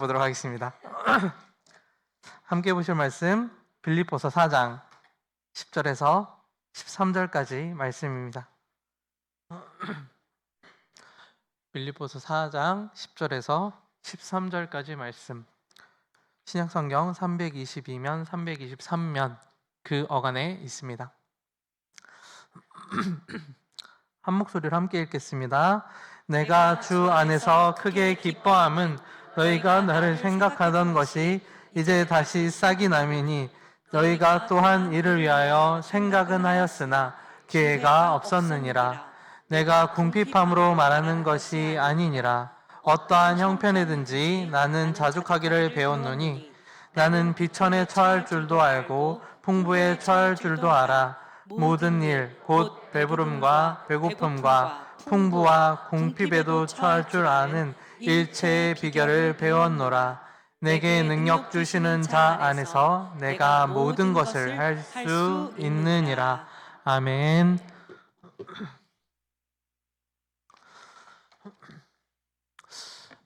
보도록 하겠습니다. 함께 보실 말씀 빌립보서 4장 10절에서 13절까지 말씀입니다. 빌립보서 4장 10절에서 13절까지 말씀. 신약성경 322면 323면 그 어간에 있습니다. 한 목소리로 함께 읽겠습니다. 내가 주 안에서 크게 기뻐함은 너희가 나를 생각하던 것이 이제 다시 싹이 나미니 너희가 또한 이를 위하여 생각은 하였으나 기회가 없었느니라. 내가 궁핍함으로 말하는 것이 아니니라. 어떠한 형편이든지 나는 자족하기를 배웠노니 나는 비천에 처할 줄도 알고 풍부에 처할 줄도 알아. 모든 일 곧 배부름과 배고픔과 풍부와 궁핍에도 처할 줄 아는 일체의 비결을 배웠노라. 내게 능력 주시는 자 안에서 내가 모든 것을 할 수 있느니라. 아멘.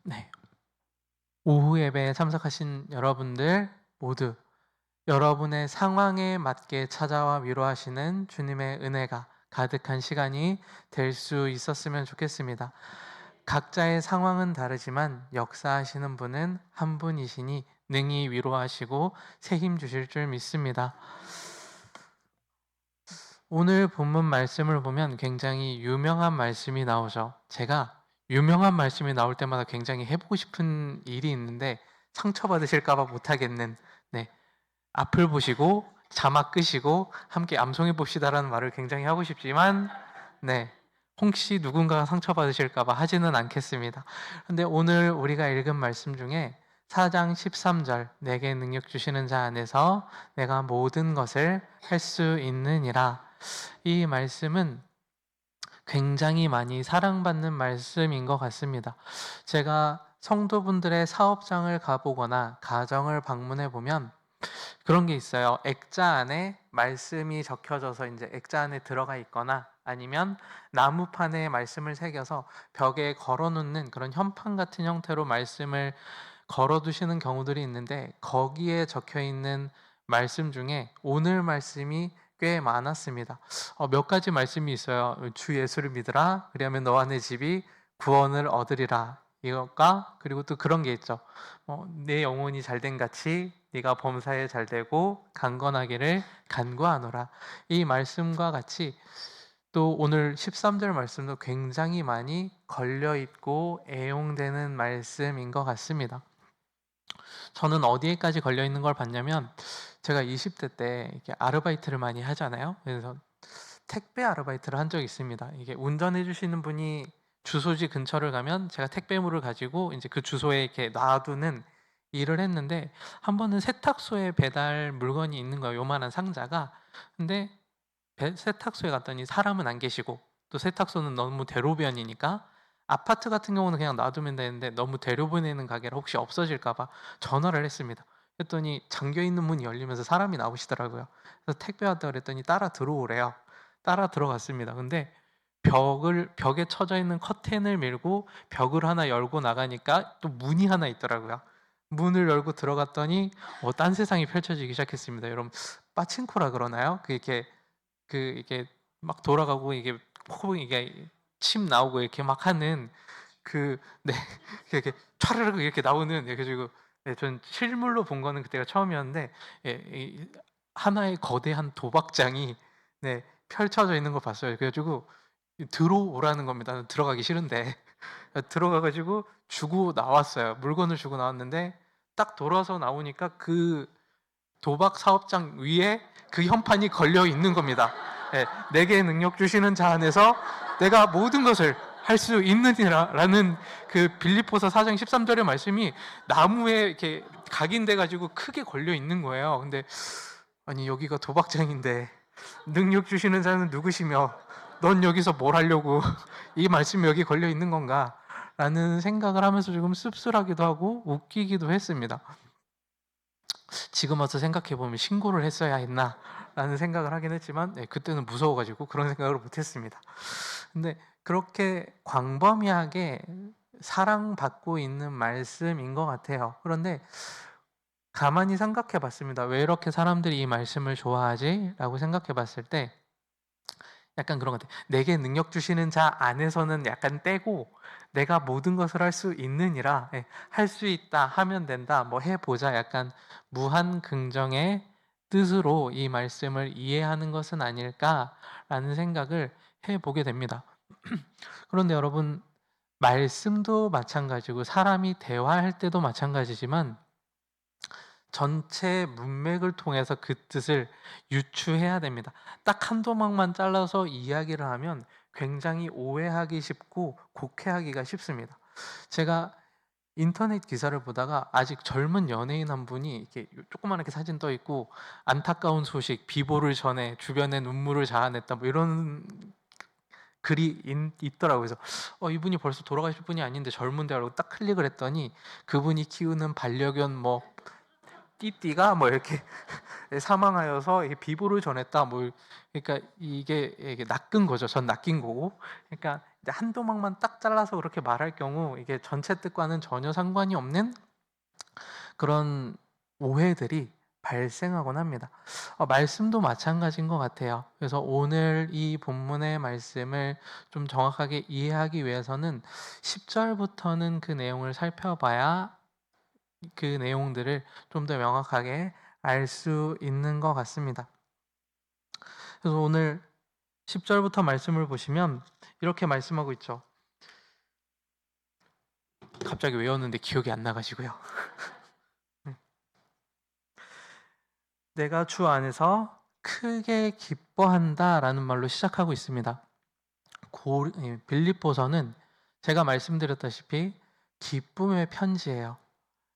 네. 오후 예배에 참석하신 여러분들 모두 여러분의 상황에 맞게 찾아와 위로하시는 주님의 은혜가 가득한 시간이 될 수 있었으면 좋겠습니다. 각자의 상황은 다르지만 역사하시는 분은 한 분이시니 능히 위로하시고 새 힘 주실 줄 믿습니다. 오늘 본문 말씀을 보면 굉장히 유명한 말씀이 나오죠. 제가 유명한 말씀이 나올 때마다 굉장히 해보고 싶은 일이 있는데 상처받으실까봐 못하겠는, 네, 앞을 보시고 자막 끄시고 함께 암송해 봅시다라는 말을 굉장히 하고 싶지만, 네, 혹시 누군가가 상처받으실까봐 하지는 않겠습니다. 근데 오늘 우리가 읽은 말씀 중에 4장 13절 내게 능력 주시는 자 안에서 내가 모든 것을 할 수 있느니라, 이 말씀은 굉장히 많이 사랑받는 말씀인 것 같습니다. 제가 성도분들의 사업장을 가보거나 가정을 방문해 보면 그런 게 있어요. 액자 안에 말씀이 적혀져서 이제 액자 안에 들어가 있거나 아니면 나무판에 말씀을 새겨서 벽에 걸어놓는 그런 현판 같은 형태로 말씀을 걸어두시는 경우들이 있는데, 거기에 적혀 있는 말씀 중에 오늘 말씀이 꽤 많았습니다. 몇 가지 말씀이 있어요. 주 예수를 믿으라 그리하면 너와 내 집이 구원을 얻으리라, 이것과 그리고 또 그런 게 있죠. 내 영혼이 잘된 같이 네가 범사에 잘되고 강건하기를 간구하노라. 이 말씀과 같이 또 오늘 13절 말씀도 굉장히 많이 걸려있고 애용되는 말씀인 것 같습니다. 저는 어디에까지 걸려있는 걸 봤냐면, 제가 20대 때 이렇게 아르바이트를 많이 하잖아요. 그래서 택배 아르바이트를 한 적이 있습니다. 이게 운전해 주시는 분이 주소지 근처를 가면 제가 택배물을 가지고 이제 그 주소에 이렇게 놔두는 일을 했는데, 한 번은 세탁소에 배달 물건이 있는 거예요. 요만한 상자가. 근데 세탁소에 갔더니 사람은 안 계시고, 또 세탁소는 너무 대로변이니까 아파트 같은 경우는 그냥 놔두면 되는데 너무 대로변에 가게라 혹시 없어질까봐 전화를 했습니다. 했더니 잠겨있는 문이 열리면서 사람이 나오시더라고요. 그래서 택배 왔다 그랬더니 따라 들어오래요. 따라 들어갔습니다. 근데 벽에 쳐져 있는 커튼을 밀고 벽을 하나 열고 나가니까 또 문이 하나 있더라고요. 문을 열고 들어갔더니 딴 세상이 펼쳐지기 시작했습니다. 여러분, 빠친코라 그러나요? 이게 막 돌아가고 이게 이게 침 나오고 이렇게 막 하는 네, 이렇게 촤르르 이렇게 나오는, 그래가지고 네, 전 실물로 본 거는 그때가 처음이었는데, 하나의 거대한 도박장이 네, 펼쳐져 있는 걸 봤어요. 그래가지고 들어오라는 겁니다. 들어가기 싫은데 들어가가지고 주고 나왔어요. 물건을 주고 나왔는데 딱 돌아서 나오니까 그 도박 사업장 위에 그 현판이 걸려 있는 겁니다. 내게 능력 주시는 자 안에서 내가 모든 것을 할 수 있느니라라는 그 빌립보서 4장 13절의 말씀이 나무에 이렇게 각인돼 가지고 크게 걸려 있는 거예요. 근데 아니, 여기가 도박장인데 능력 주시는 자는 누구시며 넌 여기서 뭘 하려고 이 말씀이 여기 걸려 있는 건가? 라는 생각을 하면서 조금 씁쓸하기도 하고 웃기기도 했습니다. 지금 와서 생각해보면 신고를 했어야 했나? 라는 생각을 하긴 했지만 그때는 무서워가지고 그런 생각을 못했습니다. 근데 그렇게 광범위하게 사랑받고 있는 말씀인 것 같아요. 그런데 가만히 생각해 봤습니다. '왜 이렇게 사람들이 이 말씀을 좋아하지?' 라고 생각해 봤을 때 약간 그런 것 같아요. '내게 능력 주시는 자 안에서는 약간 떼고 내가 모든 것을 할 수 있느니라. 예, 할 수 있다. 하면 된다. 뭐 해 보자.' 약간 무한 긍정의 뜻으로 이 말씀을 이해하는 것은 아닐까라는 생각을 해 보게 됩니다. 그런데 여러분, 말씀도 마찬가지고 사람이 대화할 때도 마찬가지지만 전체 문맥을 통해서 그 뜻을 유추해야 됩니다. 딱 한 도막만 잘라서 이야기를 하면 굉장히 오해하기 쉽고 곡해하기가 쉽습니다. 제가 인터넷 기사를 보다가 아직 젊은 연예인 한 분이 이렇게 조그맣게 사진 떠 있고 안타까운 소식, 비보를 전해 주변에 눈물을 자아냈다 뭐 이런 글이 있더라고요. 그래서 이분이 벌써 돌아가실 분이 아닌데 젊은데 라고 딱 클릭을 했더니 그분이 키우는 반려견 뭐 띠띠가 뭐 이렇게 사망하여서 이게 비보를 전했다 뭐, 그러니까 이게 낚은 거죠. 전 낚인 거고. 그러니까 이제 한 도막만 딱 잘라서 그렇게 말할 경우 이게 전체 뜻과는 전혀 상관이 없는 그런 오해들이 발생하곤 합니다. 말씀도 마찬가지인 것 같아요. 그래서 오늘 이 본문의 말씀을 좀 정확하게 이해하기 위해서는 10절부터는 그 내용을 살펴봐야 그 내용들을 좀 더 명확하게 알 수 있는 것 같습니다. 그래서 오늘 10절부터 말씀을 보시면 이렇게 말씀하고 있죠. 갑자기 외웠는데 기억이 안 나가지고요. 내가 주 안에서 크게 기뻐한다라는 말로 시작하고 있습니다. 빌립보서는 제가 말씀드렸다시피 기쁨의 편지예요.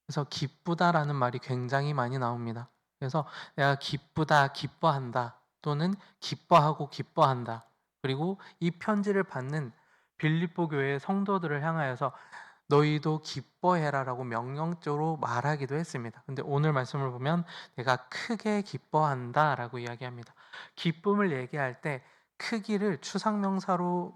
그래서 기쁘다라는 말이 굉장히 많이 나옵니다. 그래서 내가 기쁘다, 기뻐한다 또는 기뻐하고 기뻐한다. 그리고 이 편지를 받는 빌립보 교회의 성도들을 향하여서 너희도 기뻐해라라고 명령적으로 말하기도 했습니다. 근데 오늘 말씀을 보면 내가 크게 기뻐한다라고 이야기합니다. 기쁨을 얘기할 때 크기를 추상명사로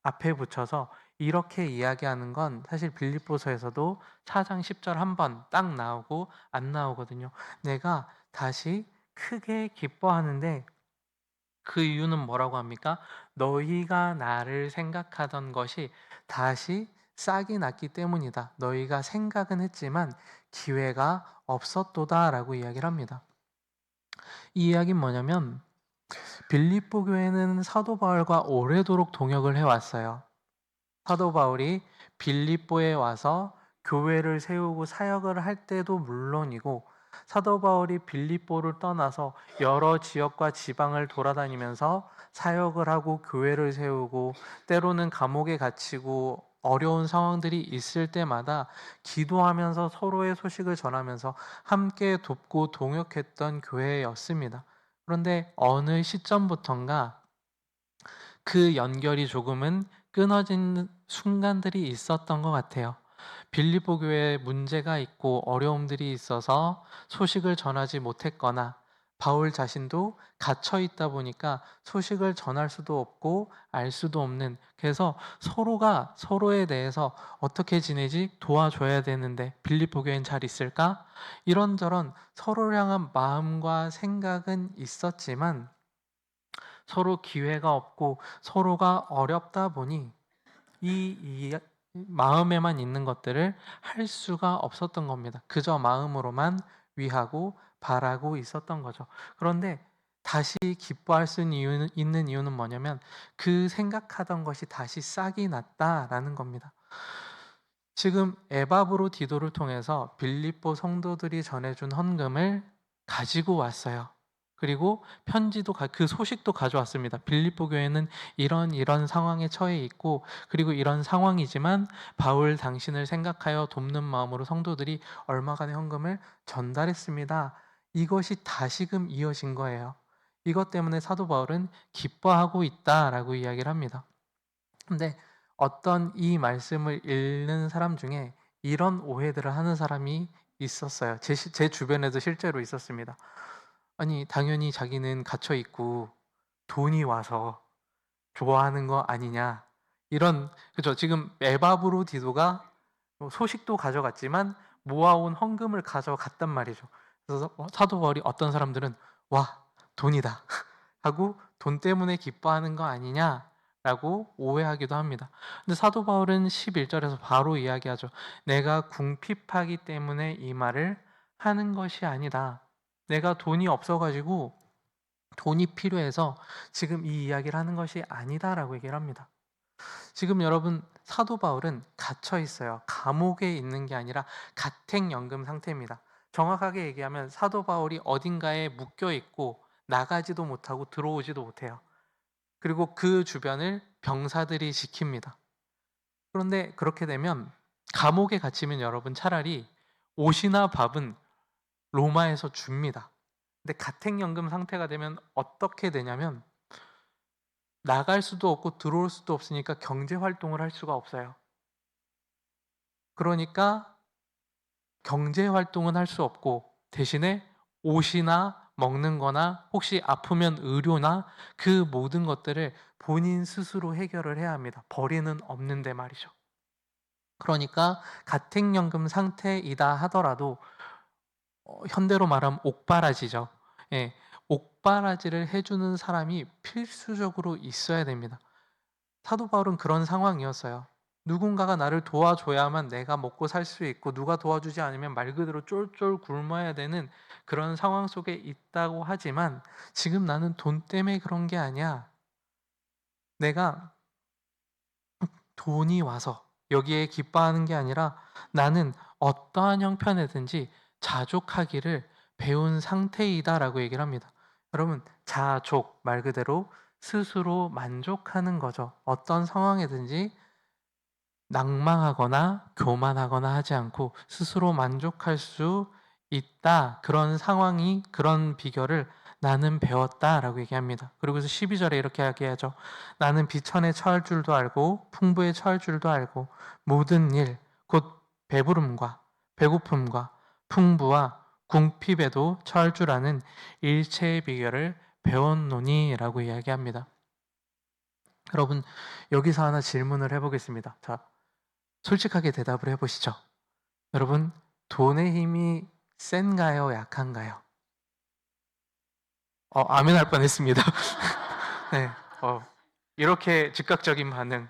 앞에 붙여서 이렇게 이야기하는 건 사실 빌립보서에서도 4장 10절 한 번 딱 나오고 안 나오거든요. 내가 다시 크게 기뻐하는데 그 이유는 뭐라고 합니까? 너희가 나를 생각하던 것이 다시 싹이 났기 때문이다. 너희가 생각은 했지만 기회가 없었도다라고 이야기를 합니다. 이 이야기는 뭐냐면 빌립보 교회는 사도 바울과 오래도록 동역을 해왔어요. 사도 바울이 빌립보에 와서 교회를 세우고 사역을 할 때도 물론이고 사도 바울이 빌립보를 떠나서 여러 지역과 지방을 돌아다니면서 사역을 하고 교회를 세우고 때로는 감옥에 갇히고 어려운 상황들이 있을 때마다 기도하면서 서로의 소식을 전하면서 함께 돕고 동역했던 교회였습니다. 그런데 어느 시점부턴가 그 연결이 조금은 끊어진 순간들이 있었던 것 같아요. 빌립보 교회에 문제가 있고 어려움들이 있어서 소식을 전하지 못했거나 바울 자신도 갇혀 있다 보니까 소식을 전할 수도 없고 알 수도 없는, 그래서 서로가 서로에 대해서 어떻게 지내지 도와줘야 되는데 빌립보 교회는 잘 있을까? 이런저런 서로를 향한 마음과 생각은 있었지만 서로 기회가 없고 서로가 어렵다 보니 이 마음에만 있는 것들을 할 수가 없었던 겁니다. 그저 마음으로만 위하고 바라고 있었던 거죠. 그런데 다시 기뻐할 수 있는 이유는 뭐냐면 그 생각하던 것이 다시 싹이 났다라는 겁니다. 지금 에바브로 디도를 통해서 빌립보 성도들이 전해준 헌금을 가지고 왔어요. 그리고 편지도 그 소식도 가져왔습니다. 빌립보 교회는 이런 상황에 처해 있고 그리고 이런 상황이지만 바울 당신을 생각하여 돕는 마음으로 성도들이 얼마간의 헌금을 전달했습니다. 이것이 다시금 이어진 거예요. 이것 때문에 사도 바울은 기뻐하고 있다라고 이야기를 합니다. 근데 어떤 이 말씀을 읽는 사람 중에 이런 오해들을 하는 사람이 있었어요. 제 주변에도 실제로 있었습니다. 아니, 당연히 자기는 갇혀 있고 돈이 와서 좋아하는 거 아니냐, 이런 그죠. 지금 에바브로디도가 소식도 가져갔지만 모아온 헌금을 가져갔단 말이죠. 그래서 사도 바울이 어떤 사람들은 와 돈이다 하고 돈 때문에 기뻐하는 거 아니냐라고 오해하기도 합니다. 근데 사도 바울은 11절에서 바로 이야기하죠. 내가 궁핍하기 때문에 이 말을 하는 것이 아니다. 내가 돈이 없어가지고 돈이 필요해서 지금 이 이야기를 하는 것이 아니다라고 얘기를 합니다. 지금 여러분 사도 바울은 갇혀 있어요. 감옥에 있는 게 아니라 가택연금 상태입니다. 정확하게 얘기하면 사도 바울이 어딘가에 묶여 있고 나가지도 못하고 들어오지도 못해요. 그리고 그 주변을 병사들이 지킵니다. 그런데 그렇게 되면 감옥에 갇히면 여러분 차라리 옷이나 밥은 로마에서 줍니다. 근데 가택연금 상태가 되면 어떻게 되냐면 나갈 수도 없고 들어올 수도 없으니까 경제 활동을 할 수가 없어요. 그러니까 경제 활동은 할 수 없고 대신에 옷이나 먹는 거나 혹시 아프면 의료나 그 모든 것들을 본인 스스로 해결을 해야 합니다. 벌이는 없는데 말이죠. 그러니까 가택연금 상태이다 하더라도 현대로 말하면 옥바라지죠. 예, 옥바라지를 해주는 사람이 필수적으로 있어야 됩니다. 사도 바울은 그런 상황이었어요. 누군가가 나를 도와줘야만 내가 먹고 살 수 있고 누가 도와주지 않으면 말 그대로 쫄쫄 굶어야 되는 그런 상황 속에 있다고 하지만 지금 나는 돈 때문에 그런 게 아니야. 내가 돈이 와서 여기에 기뻐하는 게 아니라 나는 어떠한 형편이든지 자족하기를 배운 상태이다라고 얘기를 합니다. 여러분, 자족 말 그대로 스스로 만족하는 거죠. 어떤 상황이든지 낭망하거나 교만하거나 하지 않고 스스로 만족할 수 있다. 그런 상황이 그런 비결을 나는 배웠다라고 얘기합니다. 그리고서 12절에 이렇게 이야기하죠. 나는 비천에 처할 줄도 알고 풍부에 처할 줄도 알고 모든 일 곧 배부름과 배고픔과 풍부와 궁핍에도 처할 줄 아는 일체의 비결을 배웠노니라고 이야기합니다. 여러분 여기서 하나 질문을 해보겠습니다. 자, 솔직하게 대답을 해보시죠. 여러분, 돈의 힘이 센가요? 약한가요? 아멘 할 뻔했습니다. 네, 이렇게 즉각적인 반응.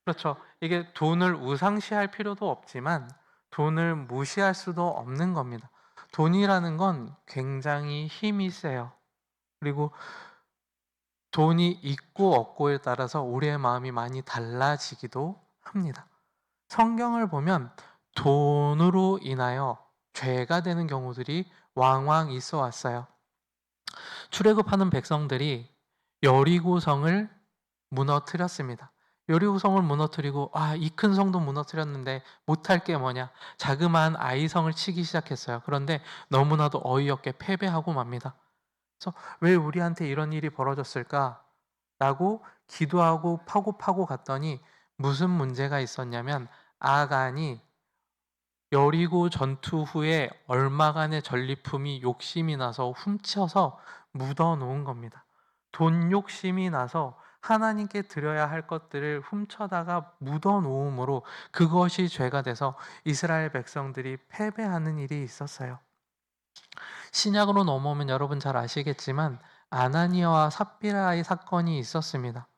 그렇죠. 이게 돈을 우상시할 필요도 없지만 돈을 무시할 수도 없는 겁니다. 돈이라는 건 굉장히 힘이 세요. 그리고 돈이 있고 없고에 따라서 우리의 마음이 많이 달라지기도 합니다. 성경을 보면 돈으로 인하여 죄가 되는 경우들이 왕왕 있어 왔어요. 출애굽하는 백성들이 여리고성을 무너뜨렸습니다. 여리고성을 무너뜨리고 이 큰 성도 무너뜨렸는데 못할 게 뭐냐? 자그마한 아이성을 치기 시작했어요. 그런데 너무나도 어이없게 패배하고 맙니다. 그래서 왜 우리한테 이런 일이 벌어졌을까? 라고 기도하고 파고 갔더니 무슨 문제가 있었냐면 아간이 여리고 전투 후에 얼마간의 전리품이 욕심이 나서 훔쳐서 묻어 놓은 겁니다. 돈 욕심이 나서 하나님께 드려야 할 것들을 훔쳐다가 묻어 놓음으로 그것이 죄가 돼서 이스라엘 백성들이 패배하는 일이 있었어요. 신약으로 넘어오면 여러분 잘 아시겠지만 아나니아와 삽비라의 사건이 있었습니다.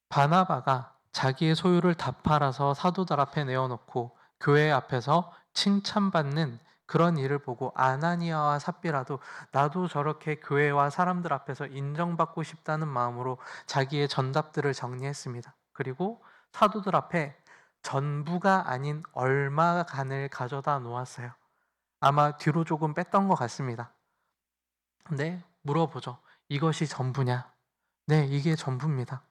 바나바가 자기의 소유를 다 팔아서 사도들 앞에 내어놓고 교회 앞에서 칭찬받는 그런 일을 보고 아나니아와 삽비라도 나도 저렇게 교회와 사람들 앞에서 인정받고 싶다는 마음으로 자기의 전답들을 정리했습니다. 그리고 사도들 앞에 전부가 아닌 얼마간을 가져다 놓았어요. 아마 뒤로 조금 뺐던 것 같습니다. 근데 물어보죠. 이것이 전부냐? 네, 이게 전부입니다.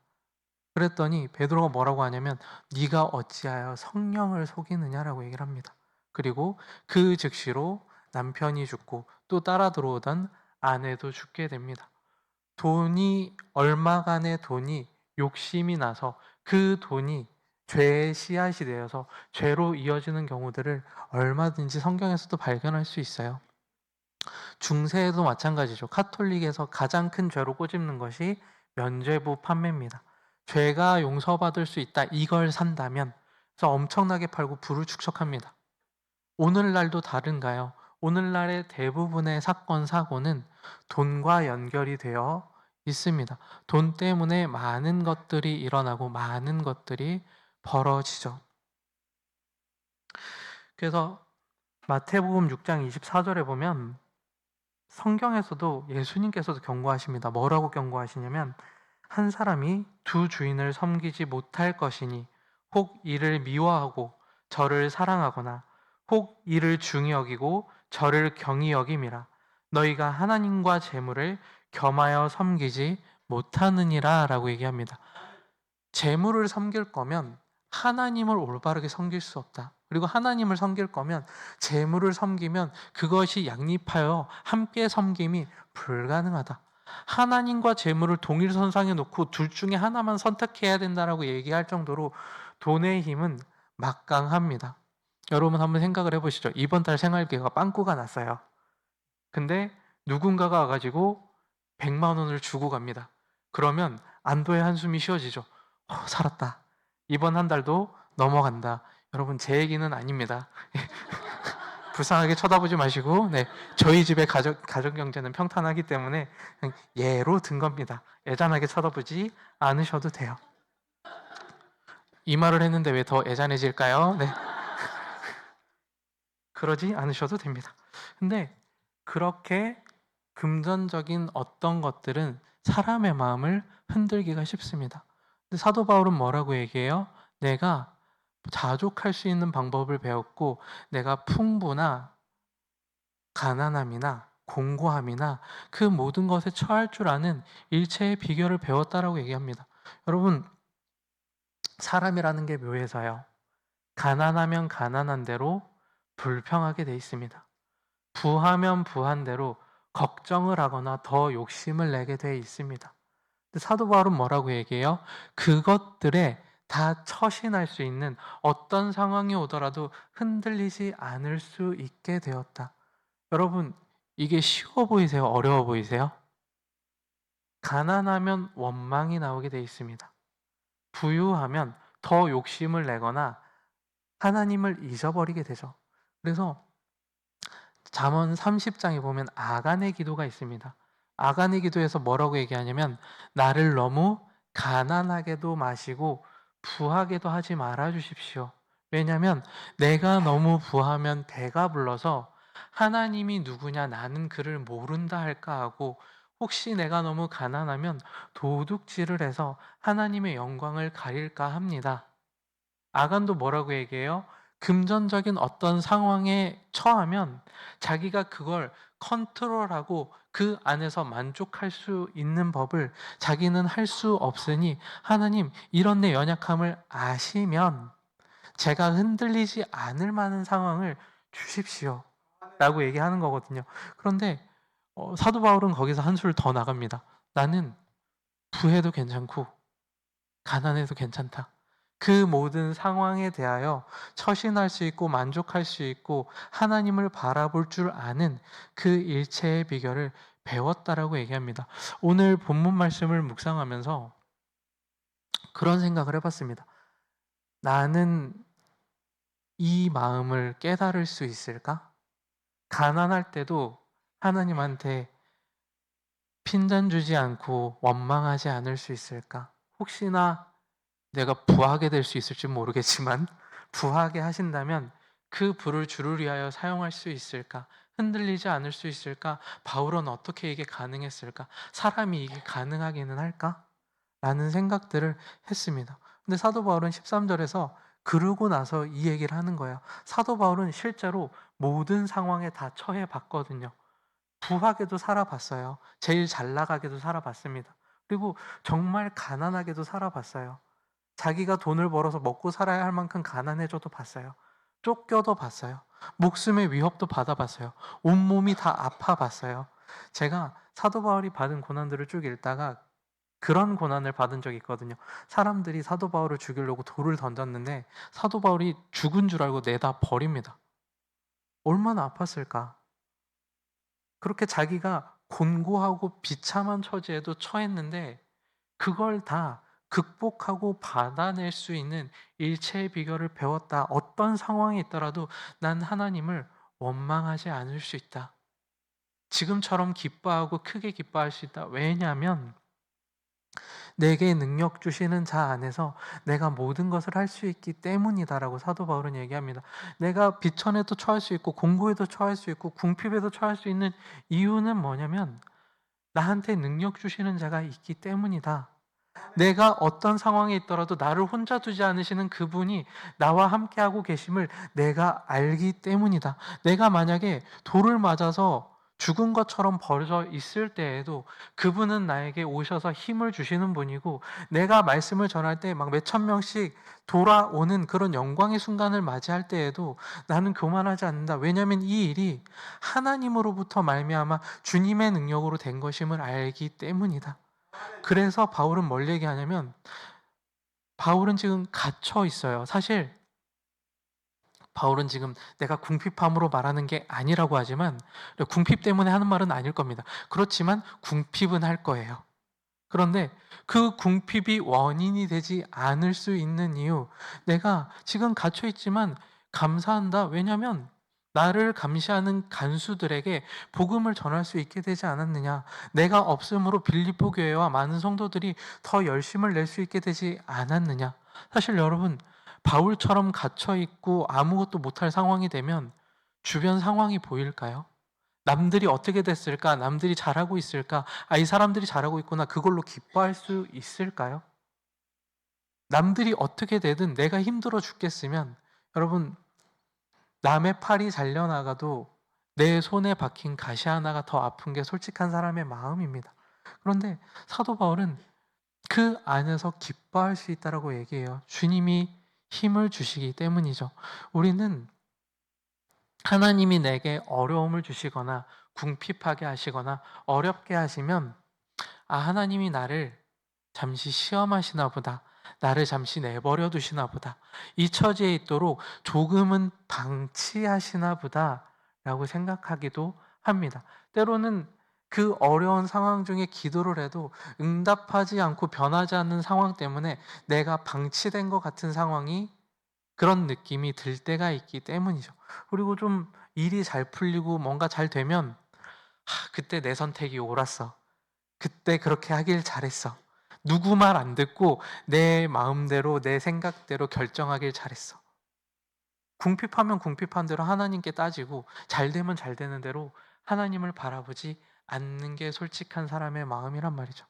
그랬더니 베드로가 뭐라고 하냐면 네가 어찌하여 성령을 속이느냐라고 얘기를 합니다. 그리고 그 즉시로 남편이 죽고 또 따라 들어오던 아내도 죽게 됩니다. 돈이 얼마간의 돈이 욕심이 나서 그 돈이 죄의 씨앗이 되어서 죄로 이어지는 경우들을 얼마든지 성경에서도 발견할 수 있어요. 중세에도 마찬가지죠. 카톨릭에서 가장 큰 죄로 꼬집는 것이 면죄부 판매입니다. 죄가 용서받을 수 있다 이걸 산다면 그래서 엄청나게 팔고 부를 축적합니다. 오늘날도 다른가요? 오늘날의 대부분의 사건 사고는 돈과 연결이 되어 있습니다. 돈 때문에 많은 것들이 일어나고 많은 것들이 벌어지죠. 그래서 마태복음 6장 24절에 보면 성경에서도 예수님께서도 경고하십니다. 뭐라고 경고하시냐면 한 사람이 두 주인을 섬기지 못할 것이니 혹 이를 미워하고 저를 사랑하거나 혹 이를 중히 여기고 저를 경히 여김이라. 너희가 하나님과 재물을 겸하여 섬기지 못하느니라 라고 얘기합니다. 재물을 섬길 거면 하나님을 올바르게 섬길 수 없다. 그리고 하나님을 섬길 거면 재물을 섬기면 그것이 양립하여 함께 섬김이 불가능하다. 하나님과 재물을 동일선상에 놓고 둘 중에 하나만 선택해야 된다라고 얘기할 정도로 돈의 힘은 막강합니다. 여러분 한번 생각을 해보시죠. 이번 달 생활비가 빵꾸가 났어요. 근데 누군가가 와가지고 100만 원을 주고 갑니다. 그러면 안도의 한숨이 쉬어지죠. 살았다. 이번 한 달도 넘어간다. 여러분 제 얘기는 아닙니다. 불쌍하게 쳐다보지 마시고, 네, 저희 집의 가정 경제는 평탄하기 때문에 그냥 예로 든 겁니다. 애잔하게 쳐다보지 않으셔도 돼요. 이 말을 했는데 왜 더 애잔해질까요? 네, 그러지 않으셔도 됩니다. 근데 그렇게 금전적인 어떤 것들은 사람의 마음을 흔들기가 쉽습니다. 근데 사도 바울은 뭐라고 얘기해요? 내가 자족할 수 있는 방법을 배웠고 내가 풍부나 가난함이나 공고함이나 그 모든 것에 처할 줄 아는 일체의 비결을 배웠다라고 얘기합니다. 여러분 사람이라는 게 묘해서요. 가난하면 가난한 대로 불평하게 돼 있습니다. 부하면 부한 대로 걱정을 하거나 더 욕심을 내게 돼 있습니다. 근데 사도 바울은 뭐라고 얘기해요? 그것들에 다 처신할 수 있는 어떤 상황이 오더라도 흔들리지 않을 수 있게 되었다. 여러분, 이게 쉬워 보이세요? 어려워 보이세요? 가난하면 원망이 나오게 돼 있습니다. 부유하면 더 욕심을 내거나 하나님을 잊어버리게 되죠. 그래서 잠언 30장에 보면 아간의 기도가 있습니다. 아간의 기도에서 뭐라고 얘기하냐면 나를 너무 가난하게도 마시고 부하게도 하지 말아 주십시오. 왜냐하면 내가 너무 부하면 배가 불러서 하나님이 누구냐 나는 그를 모른다 할까 하고 혹시 내가 너무 가난하면 도둑질을 해서 하나님의 영광을 가릴까 합니다. 아간도 뭐라고 얘기해요? 금전적인 어떤 상황에 처하면 자기가 그걸 컨트롤하고 그 안에서 만족할 수 있는 법을 자기는 할 수 없으니 하나님 이런 내 연약함을 아시면 제가 흔들리지 않을 만한 상황을 주십시오 라고 얘기하는 거거든요. 그런데 사도 바울은 거기서 한 술 더 나갑니다. 나는 부해도 괜찮고 가난해도 괜찮다. 그 모든 상황에 대하여 처신할 수 있고 만족할 수 있고 하나님을 바라볼 줄 아는 그 일체의 비결을 배웠다라고 얘기합니다. 오늘 본문 말씀을 묵상하면서 그런 생각을 해봤습니다. 나는 이 마음을 깨달을 수 있을까? 가난할 때도 하나님한테 핀잔 주지 않고 원망하지 않을 수 있을까? 혹시나 내가 부하게 될 수 있을지 모르겠지만 부하게 하신다면 그 부를 주를 위하여 사용할 수 있을까? 흔들리지 않을 수 있을까? 바울은 어떻게 이게 가능했을까? 사람이 이게 가능하기는 할까? 라는 생각들을 했습니다. 근데 사도 바울은 13절에서 그러고 나서 이 얘기를 하는 거예요. 사도 바울은 실제로 모든 상황에 다 처해 봤거든요. 부하게도 살아봤어요. 제일 잘 나가게도 살아봤습니다. 그리고 정말 가난하게도 살아봤어요. 자기가 돈을 벌어서 먹고 살아야 할 만큼 가난해져도 봤어요. 쫓겨도 봤어요. 목숨의 위협도 받아봤어요. 온몸이 다 아파봤어요. 제가 사도 바울이 받은 고난들을 쭉 읽다가 그런 고난을 받은 적이 있거든요. 사람들이 사도 바울을 죽이려고 돌을 던졌는데 사도 바울이 죽은 줄 알고 내다 버립니다. 얼마나 아팠을까? 그렇게 자기가 곤고하고 비참한 처지에도 처했는데 그걸 다 극복하고 받아낼 수 있는 일체의 비결을 배웠다. 어떤 상황이 있더라도 난 하나님을 원망하지 않을 수 있다. 지금처럼 기뻐하고 크게 기뻐할 수 있다. 왜냐하면 내게 능력 주시는 자 안에서 내가 모든 것을 할 수 있기 때문이다라고 사도 바울은 얘기합니다. 내가 비천에도 처할 수 있고 공고에도 처할 수 있고 궁핍에도 처할 수 있는 이유는 뭐냐면 나한테 능력 주시는 자가 있기 때문이다. 내가 어떤 상황에 있더라도 나를 혼자 두지 않으시는 그분이 나와 함께하고 계심을 내가 알기 때문이다. 내가 만약에 돌을 맞아서 죽은 것처럼 벌어져 있을 때에도 그분은 나에게 오셔서 힘을 주시는 분이고, 내가 말씀을 전할 때 막 몇천 명씩 돌아오는 그런 영광의 순간을 맞이할 때에도 나는 교만하지 않는다. 왜냐하면 이 일이 하나님으로부터 말미암아 주님의 능력으로 된 것임을 알기 때문이다. 그래서 바울은 뭘 얘기하냐면, 바울은 지금 갇혀 있어요. 사실 바울은 지금 내가 궁핍함으로 말하는 게 아니라고 하지만, 궁핍 때문에 하는 말은 아닐 겁니다. 그렇지만 궁핍은 할 거예요. 그런데 그 궁핍이 원인이 되지 않을 수 있는 이유, 내가 지금 갇혀 있지만 감사한다. 왜냐하면 나를 감시하는 간수들에게 복음을 전할 수 있게 되지 않았느냐. 내가 없음으로 빌립보 교회와 많은 성도들이 더 열심을 낼 수 있게 되지 않았느냐. 사실 여러분, 바울처럼 갇혀 있고 아무것도 못할 상황이 되면 주변 상황이 보일까요? 남들이 어떻게 됐을까? 남들이 잘하고 있을까? 아, 이 사람들이 잘하고 있구나. 그걸로 기뻐할 수 있을까요? 남들이 어떻게 되든 내가 힘들어 죽겠으면, 여러분, 남의 팔이 잘려나가도 내 손에 박힌 가시 하나가 더 아픈 게 솔직한 사람의 마음입니다. 그런데 사도 바울은 그 안에서 기뻐할 수 있다라고 얘기해요. 주님이 힘을 주시기 때문이죠. 우리는 하나님이 내게 어려움을 주시거나 궁핍하게 하시거나 어렵게 하시면, 아, 하나님이 나를 잠시 시험하시나 보다. 나를 잠시 내버려 두시나 보다. 이 처지에 있도록 조금은 방치하시나 보다. 라고 생각하기도 합니다. 때로는 그 어려운 상황 중에 기도를 해도 응답하지 않고 변하지 않는 상황 때문에 내가 방치된 것 같은 상황이, 그런 느낌이 들 때가 있기 때문이죠. 그리고 좀 일이 잘 풀리고 뭔가 잘 되면, 그때 내 선택이 옳았어. 그때 그렇게 하길 잘했어. 누구 말 안 듣고 내 마음대로 내 생각대로 결정하길 잘했어. 궁핍하면 궁핍한 대로 하나님께 따지고, 잘 되면 잘 되는 대로 하나님을 바라보지 않는 게 솔직한 사람의 마음이란 말이죠.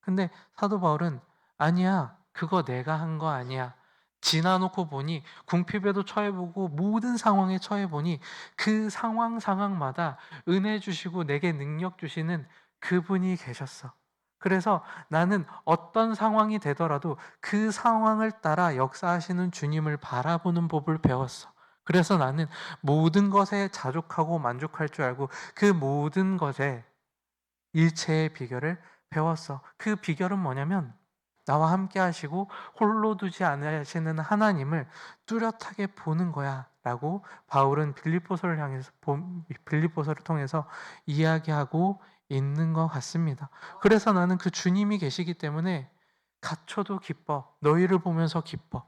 근데 사도 바울은 아니야. 그거 내가 한 거 아니야. 지나놓고 보니, 궁핍에도 처해보고 모든 상황에 처해보니 그 상황마다 은혜 주시고 내게 능력 주시는 그분이 계셨어. 그래서 나는 어떤 상황이 되더라도 그 상황을 따라 역사하시는 주님을 바라보는 법을 배웠어. 그래서 나는 모든 것에 자족하고 만족할 줄 알고 그 모든 것에 일체의 비결을 배웠어. 그 비결은 뭐냐면, 나와 함께 하시고 홀로 두지 않으시는 하나님을 뚜렷하게 보는 거야 라고 바울은 빌립보서를 통해서 이야기하고 있는 것 같습니다. 그래서 나는 그 주님이 계시기 때문에 갇혀도 기뻐. 너희를 보면서 기뻐.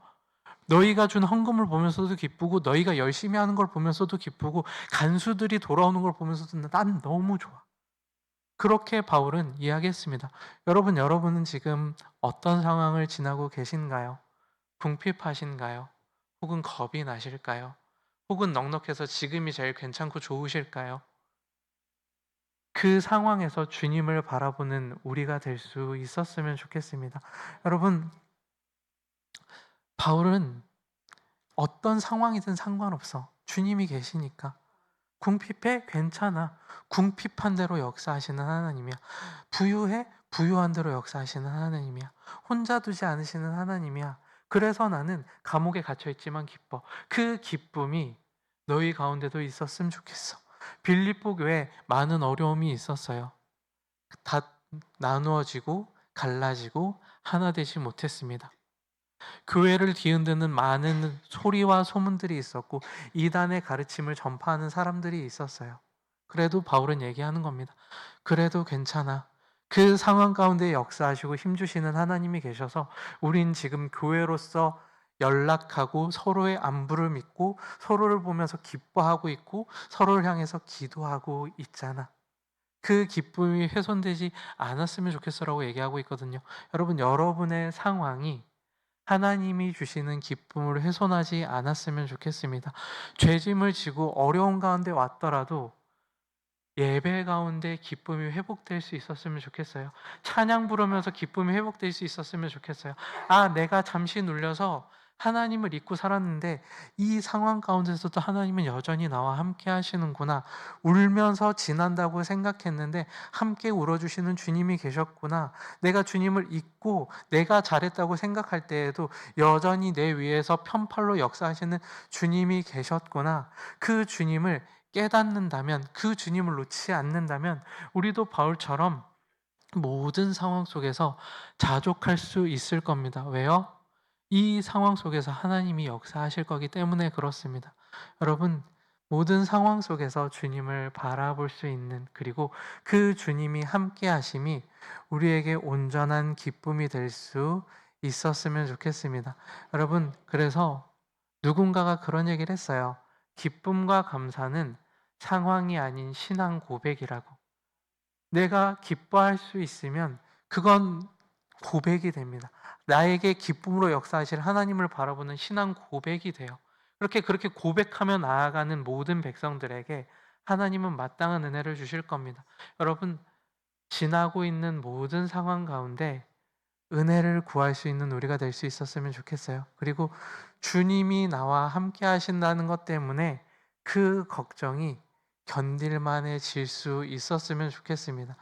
너희가 준 헌금을 보면서도 기쁘고, 너희가 열심히 하는 걸 보면서도 기쁘고, 간수들이 돌아오는 걸 보면서도 난 너무 좋아. 그렇게 바울은 이야기했습니다. 여러분은 지금 어떤 상황을 지나고 계신가요? 궁핍하신가요? 혹은 겁이 나실까요? 혹은 넉넉해서 지금이 제일 괜찮고 좋으실까요? 그 상황에서 주님을 바라보는 우리가 될 수 있었으면 좋겠습니다. 여러분, 바울은 어떤 상황이든 상관없어. 주님이 계시니까. 궁핍해? 괜찮아. 궁핍한 대로 역사하시는 하나님이야. 부유해? 부유한 대로 역사하시는 하나님이야. 혼자 두지 않으시는 하나님이야. 그래서 나는 감옥에 갇혀있지만 기뻐. 그 기쁨이 너희 가운데도 있었으면 좋겠어. 빌립보 교회에 많은 어려움이 있었어요. 다 나누어지고 갈라지고 하나 되지 못했습니다. 교회를 뒤흔드는 많은 소리와 소문들이 있었고 이단의 가르침을 전파하는 사람들이 있었어요. 그래도 바울은 얘기하는 겁니다. 그래도 괜찮아. 그 상황 가운데 역사하시고 힘주시는 하나님이 계셔서 우린 지금 교회로서 연락하고 서로의 안부를 믿고 서로를 보면서 기뻐하고 있고 서로를 향해서 기도하고 있잖아. 그 기쁨이 훼손되지 않았으면 좋겠어라고 얘기하고 있거든요. 여러분, 여러분의 상황이 하나님이 주시는 기쁨을 훼손하지 않았으면 좋겠습니다. 죄짐을 지고 어려운 가운데 왔더라도 예배 가운데 기쁨이 회복될 수 있었으면 좋겠어요. 찬양 부르면서 기쁨이 회복될 수 있었으면 좋겠어요. 아, 내가 잠시 눌려서 하나님을 잊고 살았는데 이 상황 가운데서도 하나님은 여전히 나와 함께 하시는구나. 울면서 지난다고 생각했는데 함께 울어주시는 주님이 계셨구나. 내가 주님을 잊고 내가 잘했다고 생각할 때에도 여전히 내 위에서 편팔로 역사하시는 주님이 계셨구나. 그 주님을 깨닫는다면, 그 주님을 놓지 않는다면 우리도 바울처럼 모든 상황 속에서 자족할 수 있을 겁니다. 왜요? 이 상황 속에서 하나님이 역사하실 거기 때문에 그렇습니다. 여러분, 모든 상황 속에서 주님을 바라볼 수 있는, 그리고 그 주님이 함께 하심이 우리에게 온전한 기쁨이 될 수 있었으면 좋겠습니다. 여러분, 그래서 누군가가 그런 얘기를 했어요. 기쁨과 감사는 상황이 아닌 신앙 고백이라고. 내가 기뻐할 수 있으면 그건 고백이 됩니다. 나에게 기쁨으로 역사하실 하나님을 바라보는 신앙 고백이 돼요. 그렇게 고백하며 나아가는 모든 백성들에게 하나님은 마땅한 은혜를 주실 겁니다. 여러분, 지나고 있는 모든 상황 가운데 은혜를 구할 수 있는 우리가 될 수 있었으면 좋겠어요. 그리고 주님이 나와 함께 하신다는 것 때문에 그 걱정이 견딜만해질 수 있었으면 좋겠습니다.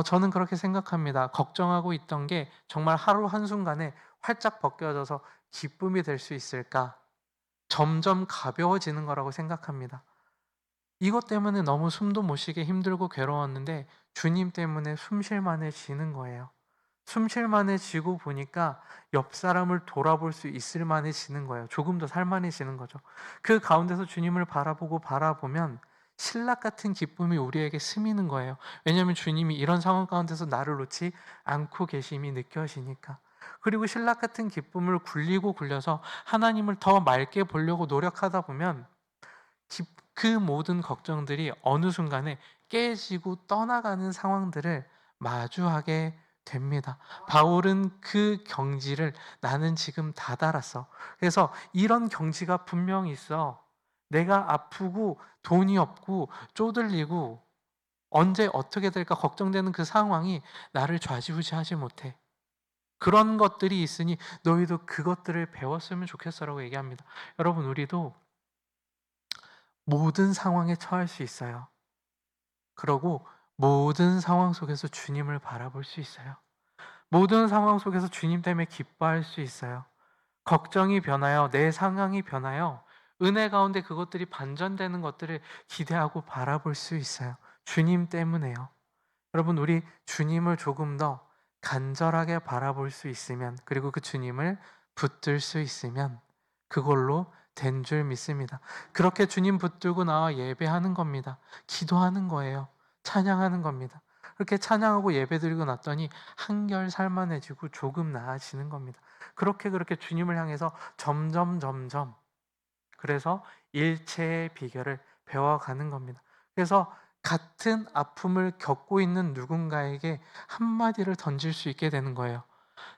저는 그렇게 생각합니다. 걱정하고 있던 게 정말 하루 한순간에 활짝 벗겨져서 기쁨이 될 수 있을까? 점점 가벼워지는 거라고 생각합니다. 이것 때문에 너무 숨도 못 쉬게 힘들고 괴로웠는데 주님 때문에 숨 쉴 만해지는 거예요. 숨 쉴 만해지고 보니까 옆 사람을 돌아볼 수 있을 만해지는 거예요. 조금 더 살만해지는 거죠. 그 가운데서 주님을 바라보면 신락 같은 기쁨이 우리에게 스미는 거예요. 왜냐하면 주님이 이런 상황 가운데서 나를 놓지 않고 계심이 느껴지니까. 그리고 신락 같은 기쁨을 굴리고 굴려서 하나님을 더 맑게 보려고 노력하다 보면 그 모든 걱정들이 어느 순간에 깨지고 떠나가는 상황들을 마주하게 됩니다. 바울은 그 경지를 나는 지금 다다랐어. 그래서 이런 경지가 분명히 있어. 내가 아프고 돈이 없고 쪼들리고 언제 어떻게 될까 걱정되는 그 상황이 나를 좌지우지하지 못해. 그런 것들이 있으니 너희도 그것들을 배웠으면 좋겠어라고 얘기합니다. 여러분, 우리도 모든 상황에 처할 수 있어요. 그러고 모든 상황 속에서 주님을 바라볼 수 있어요. 모든 상황 속에서 주님 때문에 기뻐할 수 있어요. 걱정이 변하여 내 상황이 변하여 은혜 가운데 그것들이 반전되는 것들을 기대하고 바라볼 수 있어요. 주님 때문에요. 여러분, 우리 주님을 조금 더 간절하게 바라볼 수 있으면, 그리고 그 주님을 붙들 수 있으면 그걸로 된 줄 믿습니다. 그렇게 주님 붙들고 나와 예배하는 겁니다. 기도하는 거예요. 찬양하는 겁니다. 그렇게 찬양하고 예배드리고 났더니 한결 살만해지고 조금 나아지는 겁니다. 그렇게 주님을 향해서 점점 그래서 일체의 비결을 배워가는 겁니다. 그래서 같은 아픔을 겪고 있는 누군가에게 한마디를 던질 수 있게 되는 거예요.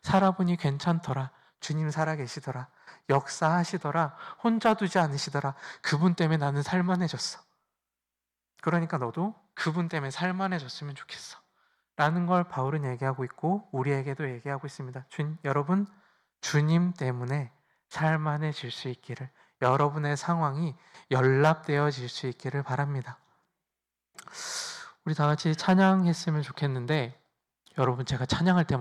살아보니 괜찮더라. 주님 살아계시더라. 역사하시더라. 혼자 두지 않으시더라. 그분 때문에 나는 살만해졌어. 그러니까 너도 그분 때문에 살만해졌으면 좋겠어. 라는 걸 바울은 얘기하고 있고 우리에게도 얘기하고 있습니다. 여러분, 주님 때문에 살만해질 수 있기를, 여러분의 상황이 연락되어질 수 있기를 바랍니다. 우리 다 같이 찬양했으면 좋겠는데, 여러분, 제가 찬양할 때마다